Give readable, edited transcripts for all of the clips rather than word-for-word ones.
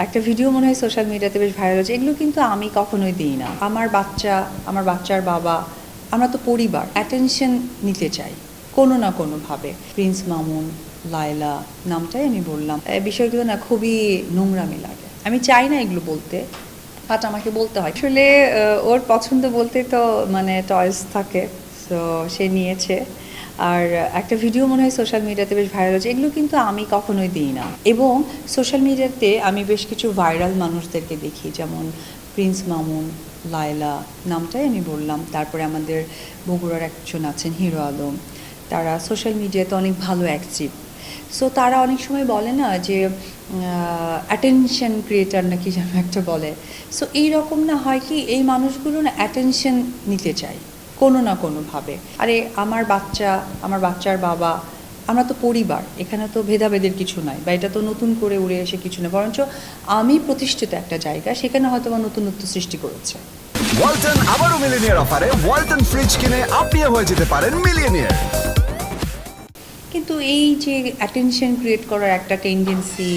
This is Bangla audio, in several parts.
একটা ভিডিও মনে হয় সোশ্যাল মিডিয়াতে বেশ ভাইরাল হচ্ছে, এগুলো কিন্তু আমি কখনোই দিই না। আমার বাচ্চার বাবা, আমরা তো পরিবার, অ্যাটেনশন নিতে চাই কোনো না কোনোভাবে। প্রিন্স মামুন, লায়লা নামটাই আমি বললাম, বিষয়গুলো না খুবই নোংরামি লাগে। আমি চাই না এগুলো বলতে, বাট আমাকে বলতে হয়। আসলে ওর পছন্দ বলতে তো মানে টয়েস থাকে, সো সে নিয়েছে। আর একটা ভিডিও মনে হয় সোশ্যাল মিডিয়াতে বেশ ভাইরাল হচ্ছে, এগুলো কিন্তু আমি কখনোই দিই না। এবং সোশ্যাল মিডিয়াতে আমি বেশ কিছু ভাইরাল মানুষদেরকে দেখি, যেমন প্রিন্স মামুন, লায়লা নামটাই আমি বললাম, তারপরে আমাদের বগুড়ার একজন আছেন হিরো আলম, তারা সোশ্যাল মিডিয়াতে অনেক ভালো অ্যাক্টিভ। সো তারা অনেক সময় বলে না যে অ্যাটেনশন ক্রিয়েটার নাকি যেন একটা বলে। সো এইরকম না হয় কি, এই মানুষগুলো না অ্যাটেনশন নিতে চায় কোনো না কোনোভাবে। আরে আমার বাচ্চার বাবা, আমরা তো পরিবার, এখানে তো ভেদাভেদের কিছু নাই, বা এটা তো নতুন করে উড়ে এসে কিছু না, বরঞ্চ আমি প্রতিষ্ঠিত একটা জায়গা, সেখানে হয়তো বা নতুনত্ব সৃষ্টি করেছে। ওয়ালটন আবারও মিলিয়নিয়ার অফারে ওয়ালটন ফ্রিজ কিনে আপনিও হয়ে যেতে পারেন মিলিয়নিয়ার। কিন্তু এই যে অ্যাটেনশন ক্রিয়েট করার একটা টেন্ডেন্সি,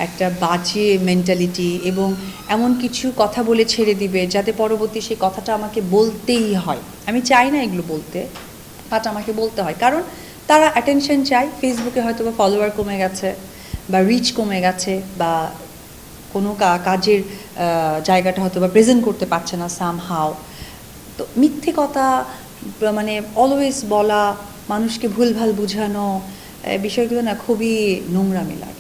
একটা বাজে মেন্টালিটি, এবং এমন কিছু কথা বলে ছেড়ে দিবে যাতে পরবর্তী সেই কথাটা আমাকে বলতেই হয়। আমি চাই না এগুলো বলতে, বাট আমাকে বলতে হয়, কারণ তারা অ্যাটেনশন চায়। ফেসবুকে হয়তো বা ফলোয়ার কমে গেছে, বা রিচ কমে গেছে, বা কোনো কাজের জায়গাটা হয়তো বা প্রেজেন্ট করতে পারছে না সামহাও। তো মিথ্যে কথা মানে অলওয়েজ বলা, মানুষকে ভুলভাল বুঝানো, বিষয়গুলো না খুবই নোংরামি লাগে।